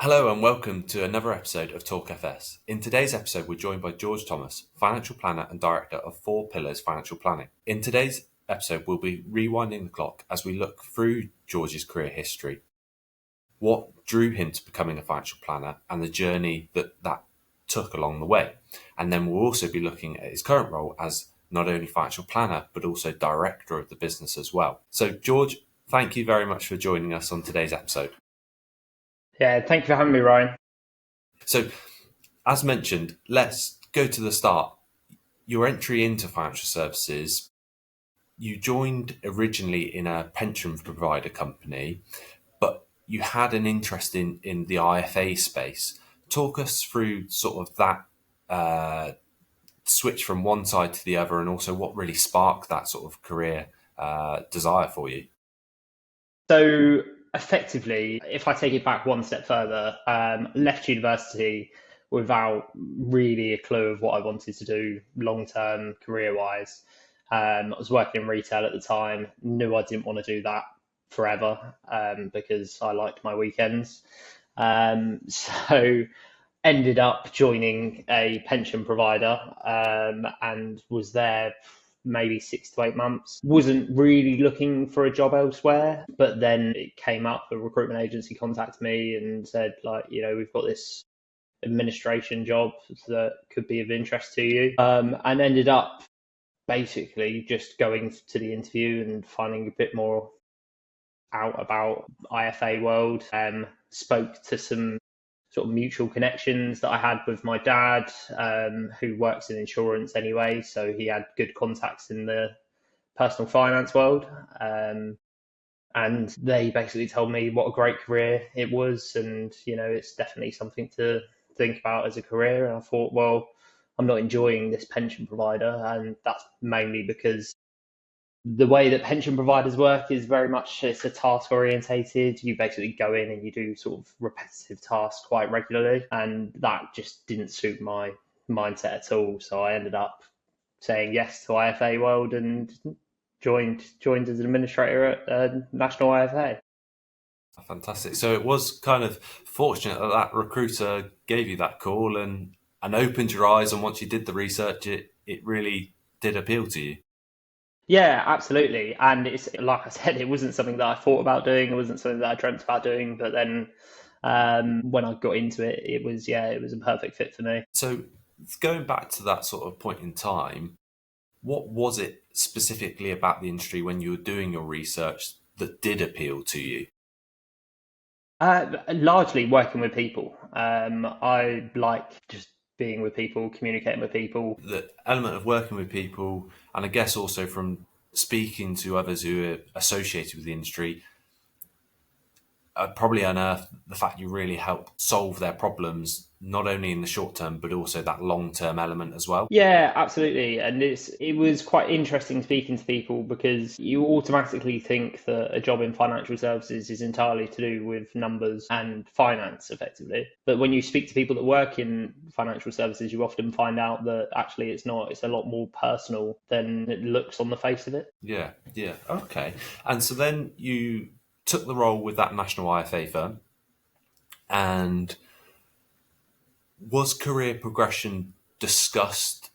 Hello and welcome to another episode of Talk FS. In today's episode, we're joined by George Thomas, financial planner and director of 4 Pillars Financial Planning. In today's episode, we'll be rewinding the clock as we look through George's career history, what drew him to becoming a financial planner and the journey that took along the way. And then we'll also be looking at his current role as not only financial planner, but also director of the business as well. So George, thank you very much for joining us on today's episode. Yeah, thank you for having me, Ryan. So, as mentioned, let's go to the start. Your entry into financial services, you joined originally in a pension provider company, but you had an interest in the IFA space. Talk us through sort of that switch from one side to the other, and also what really sparked that sort of career desire for you. So effectively, if I take it back one step further, left university without really a clue of what I wanted to do long-term career-wise. I was working in retail at the time, knew I didn't want to do that forever because I liked my weekends. So ended up joining a pension provider and was there maybe 6 to 8 months. Wasn't really looking for a job elsewhere, but then it came up, a recruitment agency contacted me and said, we've got this administration job that could be of interest to you. And ended up basically just going to the interview and finding a bit more out about IFA world. Spoke to some sort of mutual connections that I had with my dad, who works in insurance anyway. So he had good contacts in the personal finance world. And they basically told me what a great career it was. And, it's definitely something to think about as a career. And I thought, well, I'm not enjoying this pension provider. And that's mainly because the way that pension providers work is very much, it's a task orientated. You basically go in and you do sort of repetitive tasks quite regularly, and that just didn't suit my mindset at all. So I ended up saying yes to IFA world and joined as an administrator at National IFA. Fantastic. So it was kind of fortunate that recruiter gave you that call and opened your eyes, and once you did the research, it really did appeal to you. Yeah, absolutely. And it's like I said, it wasn't something that I thought about doing. It wasn't something that I dreamt about doing. But then when I got into it, it was a perfect fit for me. So going back to that sort of point in time, what was it specifically about the industry when you were doing your research that did appeal to you? Largely working with people. I like just being with people, communicating with people. The element of working with people, and I guess also from speaking to others who are associated with the industry, probably unearth the fact you really help solve their problems, not only in the short term, but also that long-term element as well. Yeah, absolutely. And it was quite interesting speaking to people because you automatically think that a job in financial services is entirely to do with numbers and finance, effectively. But when you speak to people that work in financial services, you often find out that actually it's not. It's a lot more personal than it looks on the face of it. Yeah. Okay. And so then you took the role with that national IFA firm, and was career progression discussed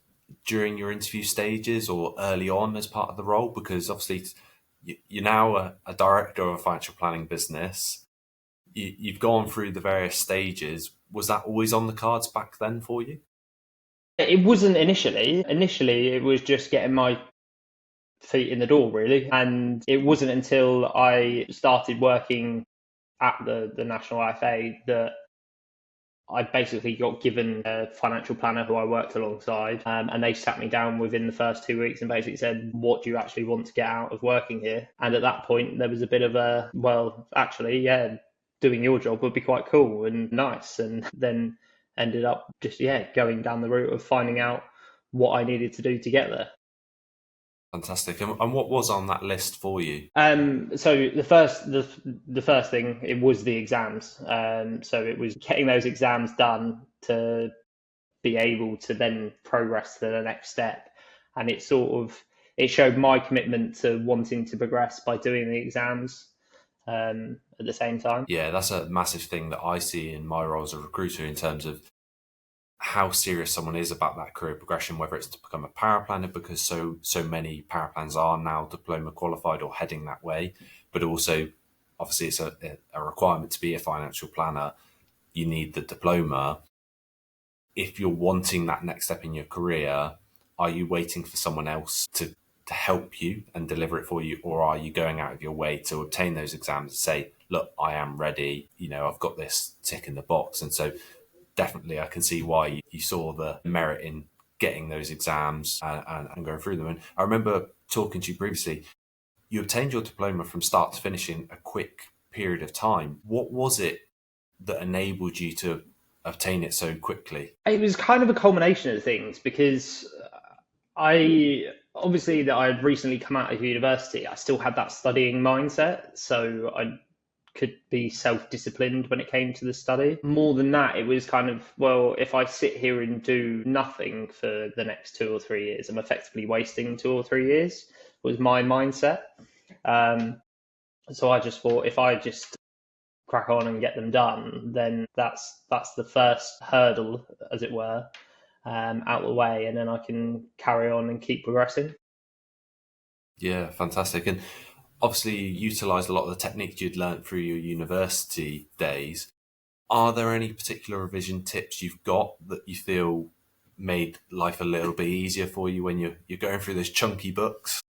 during your interview stages or early on as part of the role? Because obviously you're now a director of a financial planning business. You've gone through the various stages. Was that always on the cards back then for you? It wasn't initially. Initially, it was just getting my feet in the door, really. And it wasn't until I started working at the National IFA that I basically got given a financial planner who I worked alongside, and they sat me down within the first 2 weeks and basically said, what do you actually want to get out of working here? And at that point, there was a bit of a, well, actually, yeah, doing your job would be quite cool and nice. And then ended up just, going down the route of finding out what I needed to do to get there. Fantastic. And what was on that list for you? So the first thing, it was the exams. So it was getting those exams done to be able to then progress to the next step. And it showed my commitment to wanting to progress by doing the exams. at the same time. Yeah, that's a massive thing that I see in my role as a recruiter in terms of how serious someone is about that career progression, whether it's to become a power planner, because so many power planners are now diploma qualified or heading that way, but also obviously it's a requirement to be a financial planner. You need the diploma. If you're wanting that next step in your career, are you waiting for someone else to help you and deliver it for you, or are you going out of your way to obtain those exams and say, look, I am ready, I've got this tick in the box? And so definitely I can see why you saw the merit in getting those exams and going through them. And I remember talking to you previously, you obtained your diploma from start to finish in a quick period of time. What was it that enabled you to obtain it so quickly? It was kind of a culmination of things, because I obviously that I had recently come out of university, I still had that studying mindset. So I could be self-disciplined when it came to the study. More than that, it was kind of, well, if I sit here and do nothing for the next 2 or 3 years, I'm effectively wasting 2 or 3 years, was my mindset. So I just thought, if I just crack on and get them done, then that's the first hurdle, as it were, out of the way, and then I can carry on and keep progressing. Yeah, fantastic. And obviously you utilised a lot of the techniques you'd learnt through your university days. Are there any particular revision tips you've got that you feel made life a little bit easier for you when you're going through those chunky books?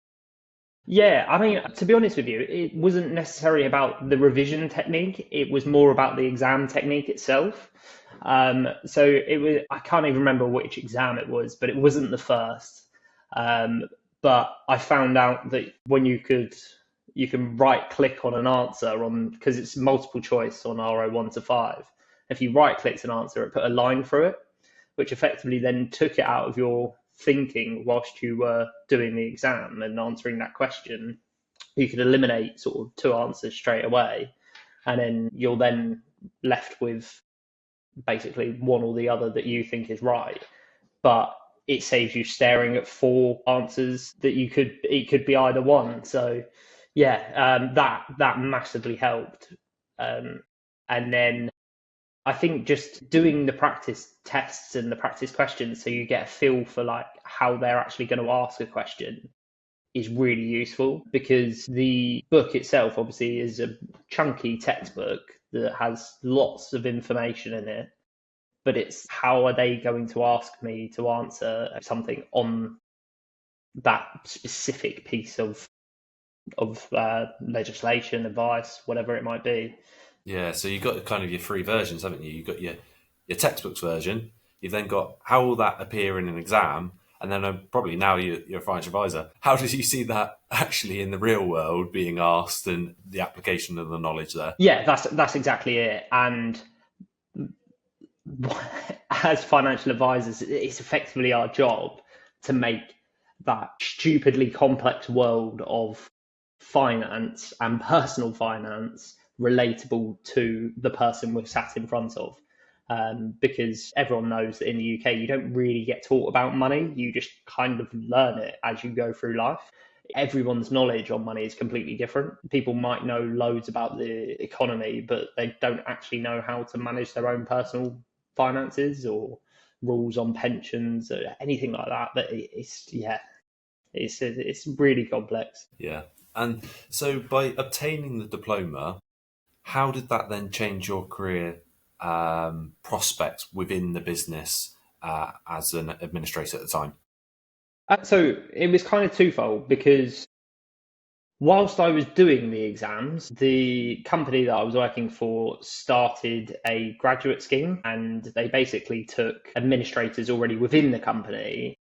Yeah, I mean, to be honest with you, it wasn't necessarily about the revision technique. It was more about the exam technique itself. So it was, I can't even remember which exam it was, but it wasn't the first. Um, but I found out that when you can right click on an answer on, because it's multiple choice on RO1 to 5. If you right clicked an answer, it put a line through it, which effectively then took it out of your thinking whilst you were doing the exam and answering that question. You could eliminate sort of two answers straight away, and then you're then left with basically one or the other that you think is right. But it saves you staring at four answers that it could be either one. So yeah, that massively helped. And then I think just doing the practice tests and the practice questions, so you get a feel for like how they're actually going to ask a question, is really useful, because the book itself obviously is a chunky textbook that has lots of information in it, but it's how are they going to ask me to answer something on that specific piece of legislation, advice, whatever it might be. Yeah, so you've got kind of your three versions, haven't you? You've got your textbooks version. You've then got how will that appear in an exam, and then probably now you're a financial advisor. How did you see that actually in the real world being asked and the application of the knowledge there? Yeah, that's exactly it. And as financial advisors, it's effectively our job to make that stupidly complex world of finance and personal finance relatable to the person we're sat in front of. Because everyone knows that in the UK, you don't really get taught about money. You just kind of learn it as you go through life. Everyone's knowledge on money is completely different. People might know loads about the economy, but they don't actually know how to manage their own personal finances or rules on pensions or anything like that. But it's really complex. Yeah. And so by obtaining the diploma, how did that then change your career prospects within the business as an administrator at the time? So it was kind of twofold, because whilst I was doing the exams, the company that I was working for started a graduate scheme, and they basically took administrators already within the company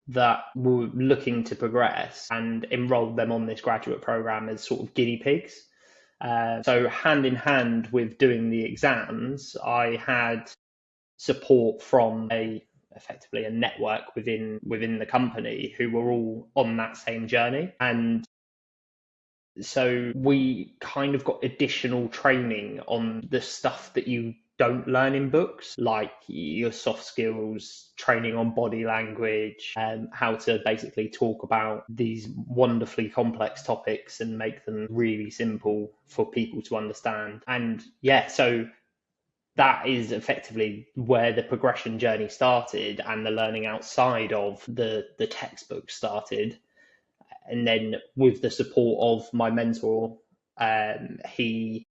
that were looking to progress and enrolled them on this graduate program as sort of guinea pigs. So hand in hand with doing the exams, I had support from effectively a network within the company who were all on that same journey. And so we kind of got additional training on the stuff that you don't learn in books, like your soft skills, training on body language, how to basically talk about these wonderfully complex topics and make them really simple for people to understand. And yeah, so that is effectively where the progression journey started and the learning outside of the textbook started. And then with the support of my mentor, he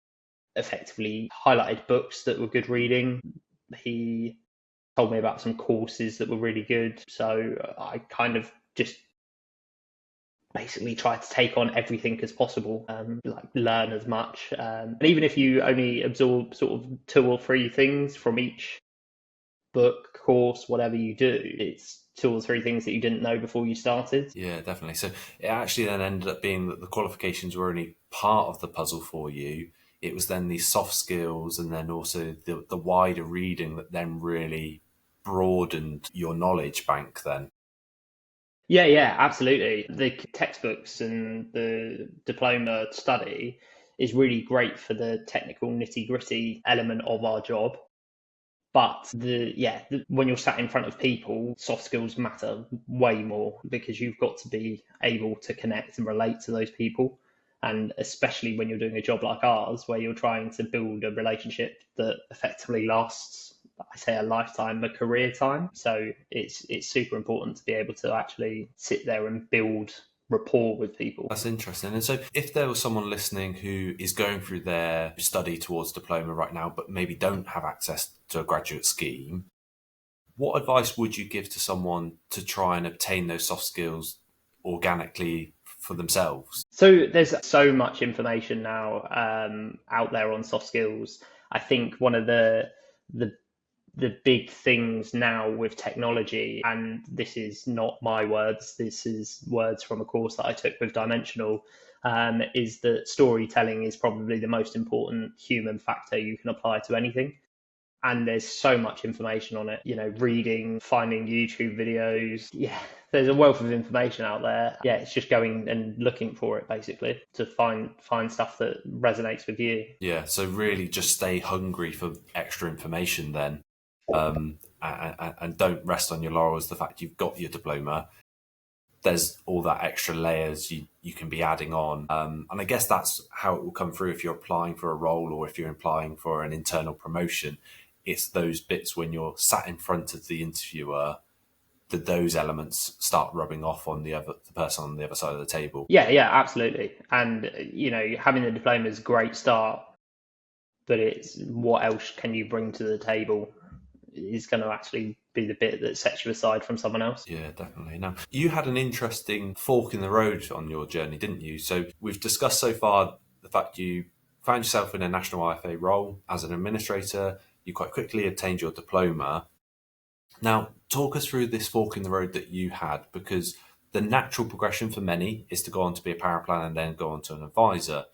effectively highlighted books that were good reading. He told me about some courses that were really good. So I kind of just basically tried to take on everything as possible, like learn as much. And even if you only absorb sort of 2 or 3 things from each book, course, whatever you do, it's 2 or 3 things that you didn't know before you started. Yeah, definitely. So it actually then ended up being that the qualifications were only part of the puzzle for you. It was then these soft skills and then also the wider reading that then really broadened your knowledge bank then. Yeah, absolutely. The textbooks and the diploma study is really great for the technical nitty gritty element of our job. But when you're sat in front of people, soft skills matter way more because you've got to be able to connect and relate to those people. And especially when you're doing a job like ours, where you're trying to build a relationship that effectively lasts, I say, a lifetime, a career time. So it's super important to be able to actually sit there and build rapport with people. That's interesting. And so if there was someone listening who is going through their study towards diploma right now, but maybe don't have access to a graduate scheme, what advice would you give to someone to try and obtain those soft skills organically for themselves? So there's so much information now out there on soft skills. I think one of the the big things now with technology, and this is not my words, this is words from a course that I took with Dimensional, is that storytelling is probably the most important human factor you can apply to anything. And there's so much information on it, reading, finding YouTube videos. Yeah, there's a wealth of information out there. Yeah, it's just going and looking for it basically to find stuff that resonates with you. Yeah, so really just stay hungry for extra information then. And don't rest on your laurels. The fact you've got your diploma, there's all that extra layers you can be adding on. And I guess that's how it will come through if you're applying for a role or if you're applying for an internal promotion. It's those bits when you're sat in front of the interviewer that those elements start rubbing off on the person on the other side of the table. Yeah, absolutely. And having the diploma is a great start, but it's what else can you bring to the table is going to actually be the bit that sets you aside from someone else. Yeah, definitely. Now, you had an interesting fork in the road on your journey, didn't you? So we've discussed so far the fact you found yourself in a national IFA role as an administrator. You quite quickly obtained your diploma. Now, talk us through this fork in the road that you had, because the natural progression for many is to go on to be a power planner and then go on to an advisor.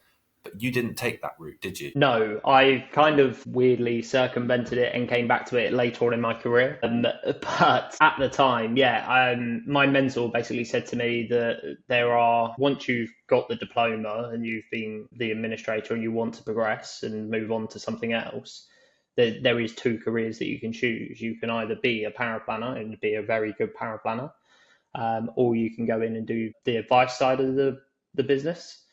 But you didn't take that route, did you? No, I kind of weirdly circumvented it and came back to it later on in my career. But at the time, my mentor basically said to me that once you've got the diploma and you've been the administrator and you want to progress and move on to something else, there is 2 careers that you can choose. You can either be a power planner and be a very good power planner, or you can go in and do the advice side of the business.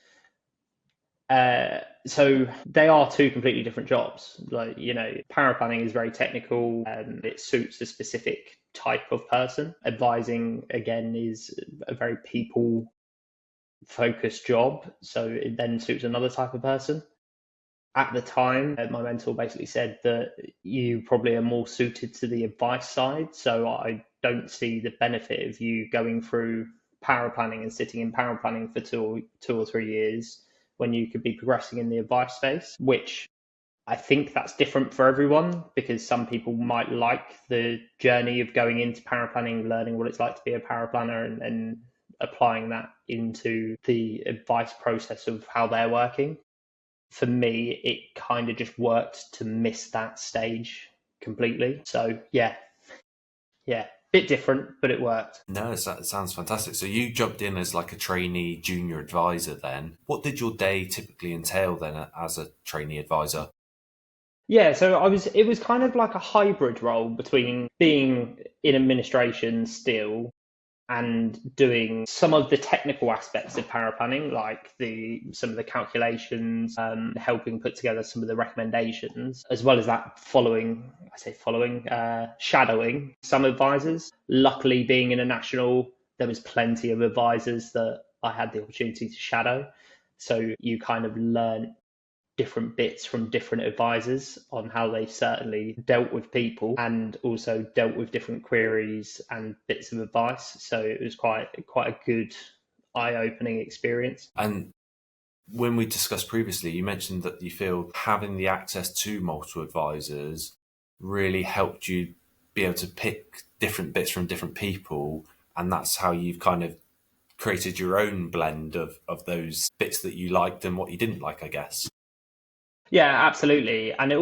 So they are 2 completely different jobs. Like, power planning is very technical and it suits a specific type of person. Advising, again, is a very people focused job. So it then suits another type of person. At the time, my mentor basically said that you probably are more suited to the advice side. So I don't see the benefit of you going through power planning and sitting in power planning for 2 or 3 years when you could be progressing in the advice space, which I think that's different for everyone, because some people might like the journey of going into power planning, learning what it's like to be a power planner and applying that into the advice process of how they're working. For me, it kind of just worked to miss that stage completely. So yeah, bit different, but it worked. No, it sounds fantastic. So you jumped in as like a trainee junior advisor then. What did your day typically entail then as a trainee advisor? Yeah, so it was kind of like a hybrid role between being in administration still and doing some of the technical aspects of power planning, like some of the calculations, helping put together some of the recommendations, as well as that shadowing some advisors. Luckily, being in a national, there was plenty of advisors that I had the opportunity to shadow. So you kind of learn different bits from different advisors on how they certainly dealt with people and also dealt with different queries and bits of advice. So it was quite a good eye-opening experience. And when we discussed previously, you mentioned that you feel having the access to multiple advisors really helped you be able to pick different bits from different people, and that's how you've kind of created your own blend of those bits that you liked and what you didn't like, I guess. Yeah, absolutely. And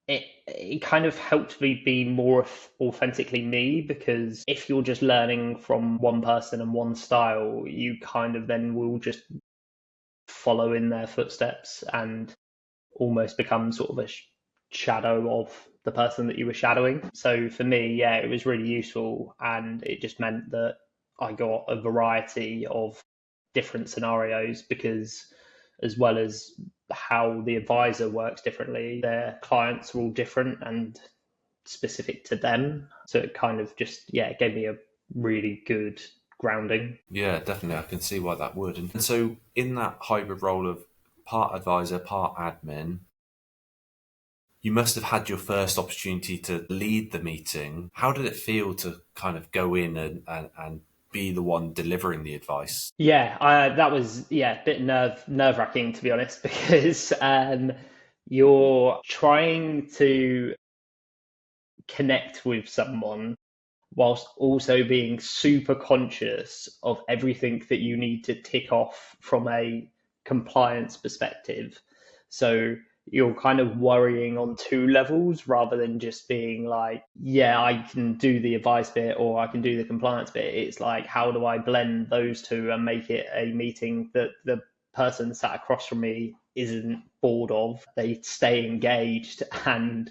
it kind of helped me be more authentically me, because if you're just learning from one person and one style, you kind of then will just follow in their footsteps and almost become sort of a shadow of the person that you were shadowing. So for me, yeah, it was really useful, and it just meant that I got a variety of different scenarios, because as well as how the advisor works differently, their clients are all different and specific to them. So it kind of just, yeah, it gave me a really good grounding. Yeah, definitely. I can see why that would. And so, in that hybrid role of part advisor, part admin, you must have had your first opportunity to lead the meeting. How did it feel to kind of go in and be the one delivering the advice? Yeah, that was a bit nerve wracking, to be honest, because you're trying to connect with someone whilst also being super conscious of everything that you need to tick off from a compliance perspective. So you're kind of worrying on two levels rather than just being like, yeah, I can do the advice bit or I can do the compliance bit. It's like, how do I blend those two and make it a meeting that the person sat across from me isn't bored of? They stay engaged and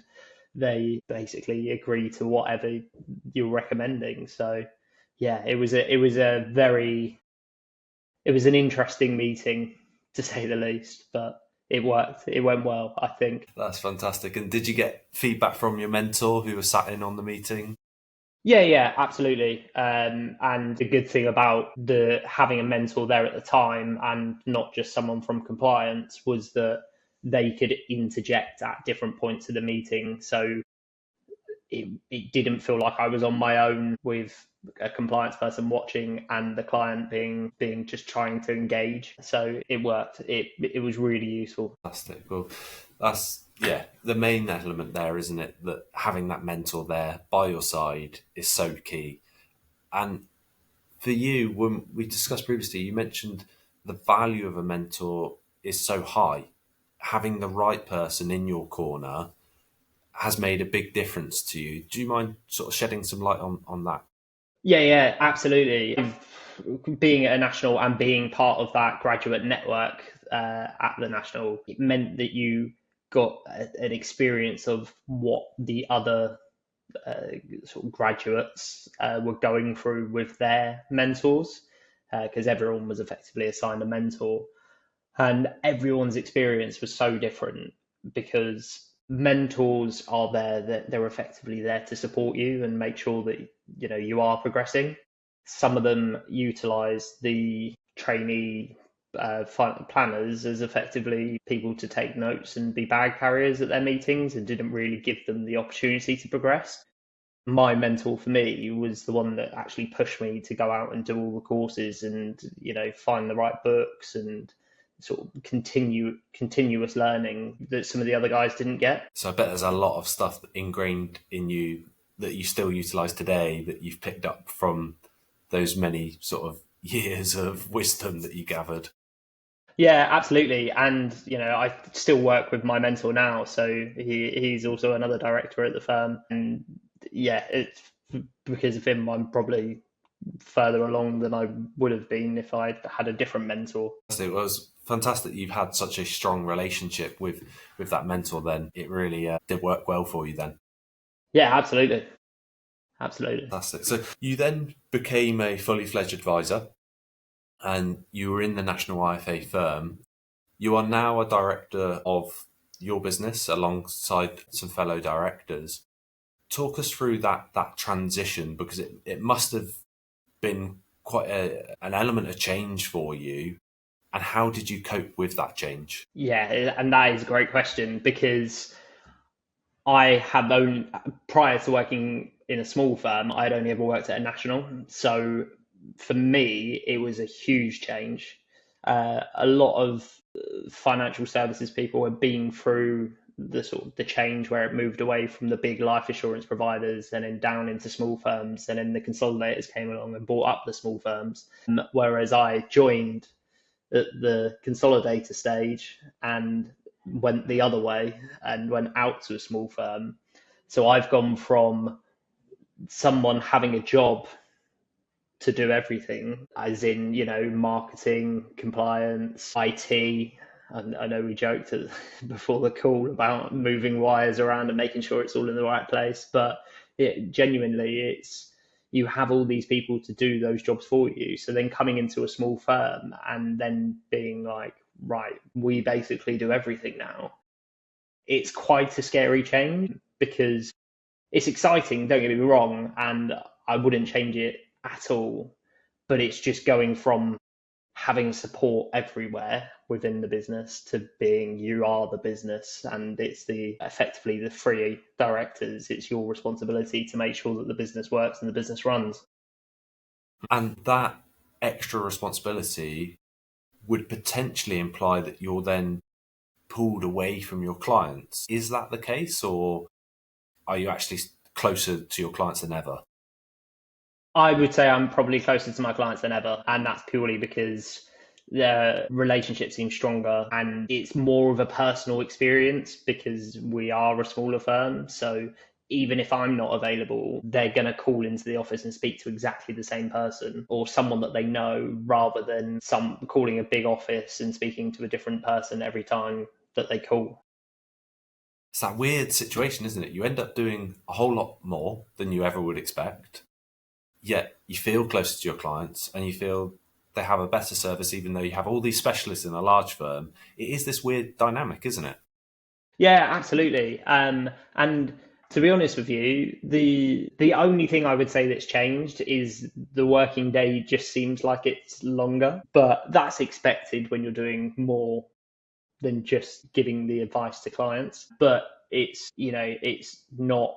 they basically agree to whatever you're recommending. So yeah, it was an interesting meeting, to say the least, but it worked. It went well, I think. That's fantastic. And did you get feedback from your mentor who was sat in on the meeting? Yeah, absolutely. And the good thing about the having a mentor there at the time, and not just someone from compliance, was that they could interject at different points of the meeting. So it didn't feel like I was on my own with a compliance person watching and the client being just trying to engage. So it worked. It was really useful. Fantastic. Well, that's, yeah, the main element there, isn't it? That having that mentor there by your side is so key. And for you, when we discussed previously, you mentioned the value of a mentor is so high. Having the right person in your corner has made a big difference to you. Do you mind sort of shedding some light on that? Yeah, absolutely. Being at a national and being part of that graduate network at the national, it meant that you got an experience of what the other sort of graduates were going through with their mentors, because everyone was effectively assigned a mentor, and everyone's experience was so different, because mentors are there, that they're effectively there to support you and make sure that you are progressing. Some of them utilize the trainee planners as effectively people to take notes and be bag carriers at their meetings, and didn't really give them the opportunity to progress. My mentor for me was the one that actually pushed me to go out and do all the courses and find the right books and sort of continuous learning that some of the other guys didn't get. So I bet there's a lot of stuff ingrained in you that you still utilize today that you've picked up from those many sort of years of wisdom that you gathered. Yeah, absolutely. And I still work with my mentor now, so he's also another director at the firm. And yeah, it's because of him I'm probably further along than I would have been if I'd had a different mentor. It was Fantastic. You've had such a strong relationship with that mentor. Then it really did work well for you. Then Yeah, absolutely. Absolutely. fantastic. So you then became a fully fledged advisor, and you were in the national IFA firm. You are now a director of your business alongside some fellow directors. Talk us through that transition, because it must have been quite an element of change for you. And how did you cope with that change? Yeah, and that is a great question because I have only, prior to working in a small firm, I'd only ever worked at a national. So for me, it was a huge change. A lot of financial services people have been through the sort of the change where it moved away from the big life assurance providers and then down into small firms, and then the consolidators came along and bought up the small firms. Whereas I joined at the consolidator stage and went the other way and went out to a small firm. So I've gone from someone having a job to do everything, as in, marketing, compliance, IT. I know we joked before the call about moving wires around and making sure it's all in the right place, but genuinely, you have all these people to do those jobs for you. So then coming into a small firm and then being like, right, we basically do everything now. It's quite a scary change because it's exciting, don't get me wrong, and I wouldn't change it at all. But it's just going from having support everywhere within the business to being you are the business, and it's the effectively the three directors. It's your responsibility to make sure that the business works and the business runs. And that extra responsibility would potentially imply that you're then pulled away from your clients. Is that the case, or are you actually closer to your clients than ever? I would say I'm probably closer to my clients than ever, and that's purely because the relationship seems stronger and it's more of a personal experience because we are a smaller firm. So even if I'm not available, they're going to call into the office and speak to exactly the same person or someone that they know, rather than some calling a big office and speaking to a different person every time that they call. It's that weird situation, isn't it? You end up doing a whole lot more than you ever would expect, yet you feel closer to your clients and you feel they have a better service, even though you have all these specialists in a large firm. It is this weird dynamic, isn't it? Yeah, absolutely. And to be honest with you, the only thing I would say that's changed is the working day just seems like it's longer, but that's expected when you're doing more than just giving the advice to clients. But it's not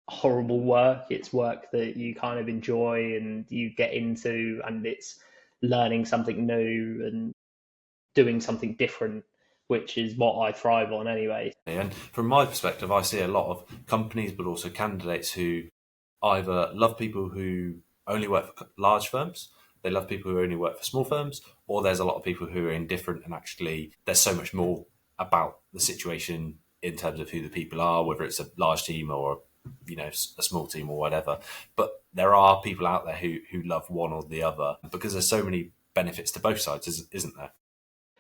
horrible work. It's work that you kind of enjoy and you get into, and it's learning something new and doing something different, which is what I thrive on anyway. And from my perspective, I see a lot of companies, but also candidates who either love people who only work for large firms, they love people who only work for small firms, or there's a lot of people who are indifferent, and actually there's so much more about the situation in terms of who the people are, whether it's a large team or a small team or whatever. But there are people out there who love one or the other, because there's so many benefits to both sides, isn't there?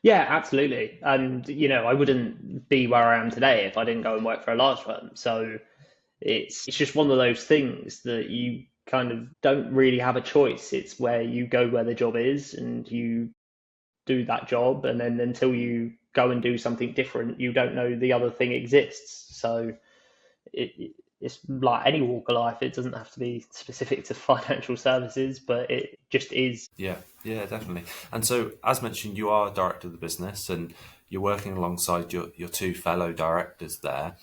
Yeah, absolutely. And I wouldn't be where I am today if I didn't go and work for a large firm. So it's just one of those things that you kind of don't really have a choice. It's where you go where the job is and you do that job, and then until you go and do something different, you don't know the other thing exists. So it's like any walk of life. It doesn't have to be specific to financial services, but it just is. Yeah, yeah, definitely. And so, as mentioned, you are a director of the business and you're working alongside your two fellow directors there.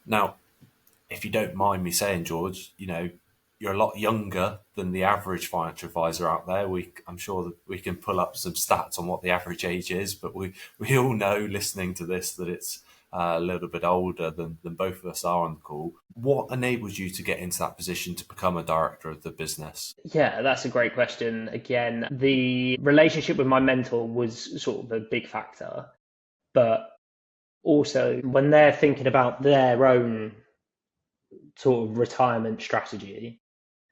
Now, if you don't mind me saying, George, you're a lot younger than the average financial advisor out there. I'm sure that we can pull up some stats on what the average age is, but we all know, listening to this, that it's a little bit older than both of us are on the call. What enabled you to get into that position to become a director of the business? Yeah, that's a great question. Again, the relationship with my mentor was sort of a big factor, but also when they're thinking about their own sort of retirement strategy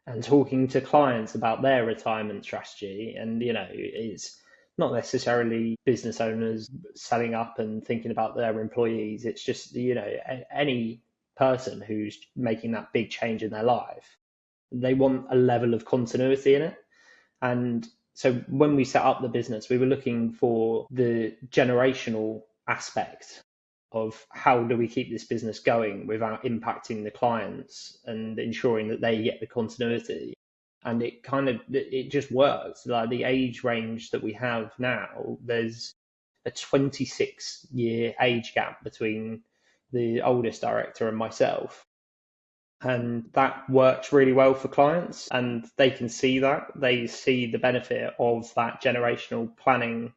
and talking to clients about their retirement strategy, and it's not necessarily business owners selling up and thinking about their employees. It's just, any person who's making that big change in their life, they want a level of continuity in it. And so when we set up the business, we were looking for the generational aspect of how do we keep this business going without impacting the clients and ensuring that they get the continuity. And it just works. Like the age range that we have now, there's a 26-year age gap between the oldest director and myself. And that works really well for clients, and they can see that. They see the benefit of that generational planning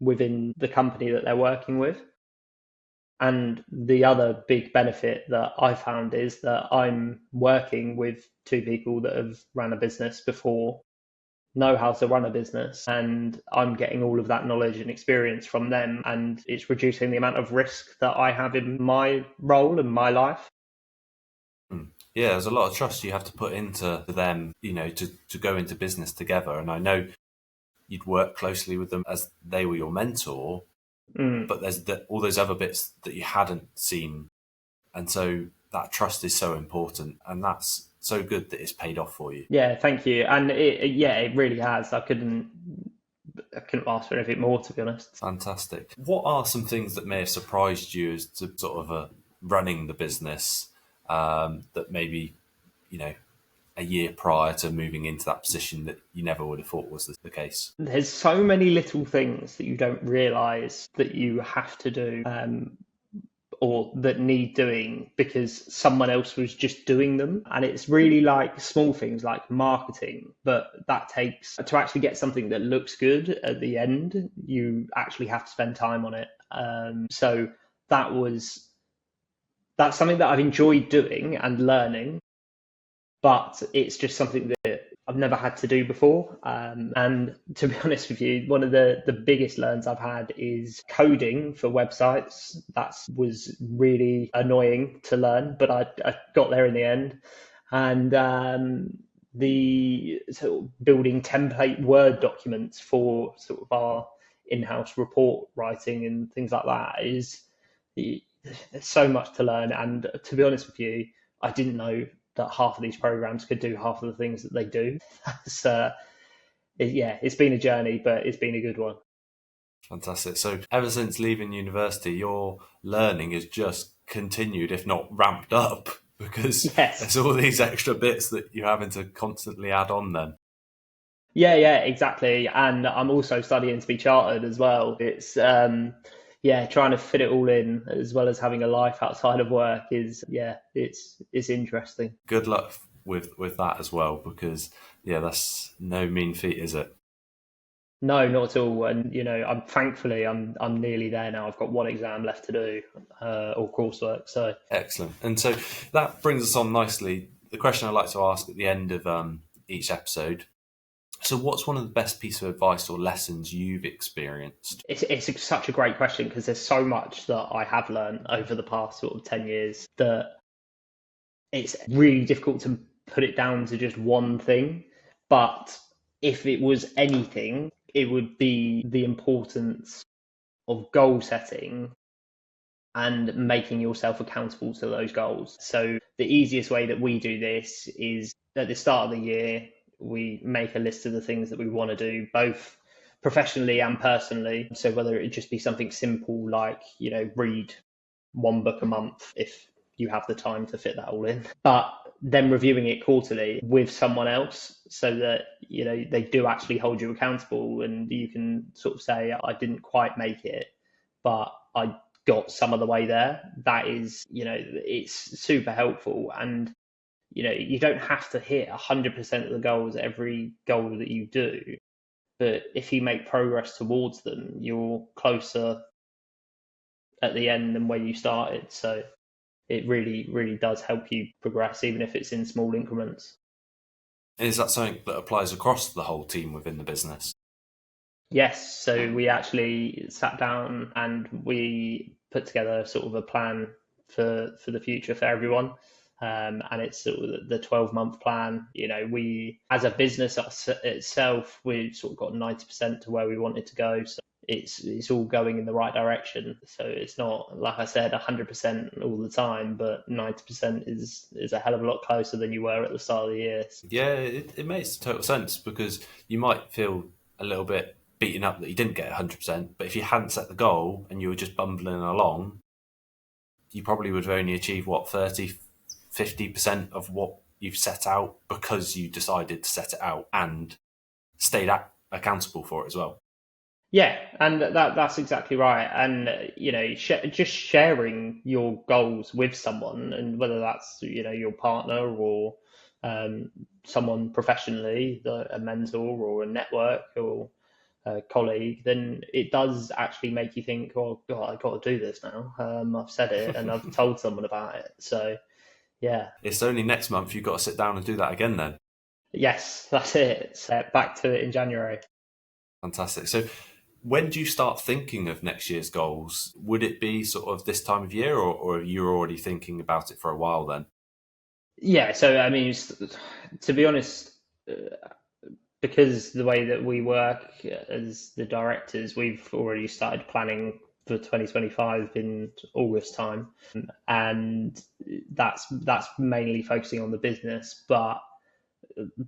within the company that they're working with. And the other big benefit that I found is that I'm working with two people that have run a business before, know how to run a business, and I'm getting all of that knowledge and experience from them, and it's reducing the amount of risk that I have in my role and my life. Yeah, there's a lot of trust you have to put into them, to go into business together. And I know you'd work closely with them as they were your mentor, but there's all those other bits that you hadn't seen. And so that trust is so important, and that's so good that it's paid off for you. Yeah, thank you. And it really has. I couldn't ask for anything more, to be honest. Fantastic. What are some things that may have surprised you as to sort of running the business that maybe, a year prior to moving into that position that you never would have thought was the case? There's so many little things that you don't realise that you have to do or that need doing because someone else was just doing them. And it's really like small things like marketing, but that takes to actually get something that looks good at the end, you actually have to spend time on it. So that's something that I've enjoyed doing and learning, but it's just something that I've never had to do before. And to be honest with you, one of the biggest learns I've had is coding for websites. That was really annoying to learn, but I got there in the end. And the sort of building template Word documents for sort of our in-house report writing and things like that there's so much to learn. And to be honest with you, I didn't know that half of these programs could do half of the things that they do. So, it's been a journey, but it's been a good one. Fantastic. So ever since leaving university, your learning has just continued, if not ramped up, because there's all these extra bits that you're having to constantly add on then. Yeah, exactly. And I'm also studying to be chartered as well. It's trying to fit it all in as well as having a life outside of work it's interesting. Good luck with that as well, because that's no mean feat, is it? No, not at all. And I'm nearly there now. I've got one exam left to do, or coursework. So excellent. And so that brings us on nicely. The question I like to ask at the end of each episode. So what's one of the best piece of advice or lessons you've experienced? It's such a great question because there's so much that I have learned over the past sort of 10 years that it's really difficult to put it down to just one thing. But if it was anything, it would be the importance of goal setting and making yourself accountable to those goals. So the easiest way that we do this is at the start of the year, we make a list of the things that we want to do, both professionally and personally. So whether it just be something simple like, read one book a month if you have the time to fit that all in, but then reviewing it quarterly with someone else so that, they do actually hold you accountable and you can sort of say, I didn't quite make it, but I got some of the way there. That is, it's super helpful. And you don't have to hit 100% of the goals, every goal that you do. But if you make progress towards them, you're closer at the end than when you started. So it really, really does help you progress, even if it's in small increments. Is that something that applies across the whole team within the business? Yes. So we actually sat down and we put together sort of a plan for the future for everyone. And it's sort of the 12-month plan. We, as a business itself, we've sort of got 90% to where we wanted to go. So it's all going in the right direction. So it's not, like I said, 100% all the time, but 90% is a hell of a lot closer than you were at the start of the year. Yeah, it makes total sense, because you might feel a little bit beaten up that you didn't get 100%, but if you hadn't set the goal and you were just bumbling along, you probably would have only achieved, 50% of what you've set out, because you decided to set it out and stayed accountable for it as well. Yeah, and that's exactly right. And just sharing your goals with someone, and whether that's your partner or someone professionally, a mentor or a network or a colleague, then it does actually make you think, oh God, I've got to do this now. I've said it and I've told someone about it. So yeah, It's only next month you've got to sit down and do that again then. yes, that's it. So back to it in January. Fantastic. So when do you start thinking of next year's goals? Would it be sort of this time of year, or you're already thinking about it for a while then? Yeah, so I mean, to be honest, because the way that we work as the directors, we've already started planning for 2025 in August time, and that's mainly focusing on the business. But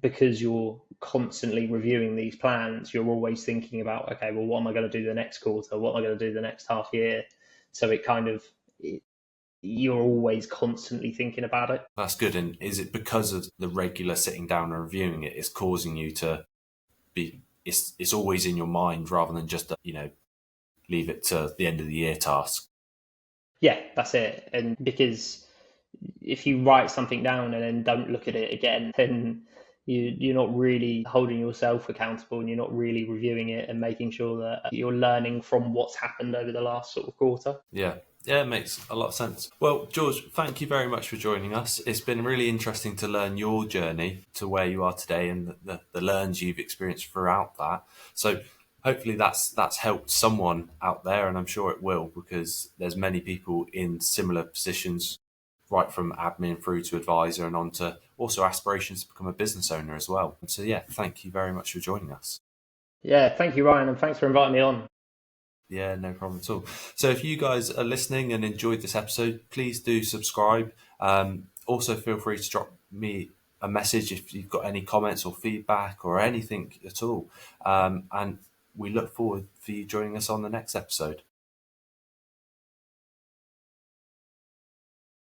because you're constantly reviewing these plans, you're always thinking about, okay, well, what am I going to do the next quarter? What am I going to do the next half year? So you're always constantly thinking about it. That's good. And is it because of the regular sitting down and reviewing it is causing you to be, it's always in your mind rather than just, leave it to the end of the year task? Yeah, that's it. And because if you write something down and then don't look at it again, then you're not really holding yourself accountable, and you're not really reviewing it and making sure that you're learning from what's happened over the last sort of quarter. Yeah. Yeah, it makes a lot of sense. Well, George, thank you very much for joining us. It's been really interesting to learn your journey to where you are today, and the learns you've experienced throughout that. So hopefully that's helped someone out there, and I'm sure it will, because there's many people in similar positions, right from admin through to advisor and on to also aspirations to become a business owner as well. So yeah, thank you very much for joining us. Yeah, thank you, Ryan, and thanks for inviting me on. Yeah, no problem at all. So if you guys are listening and enjoyed this episode, please do subscribe. Also, feel free to drop me a message if you've got any comments or feedback or anything at all. And we look forward for you joining us on the next episode.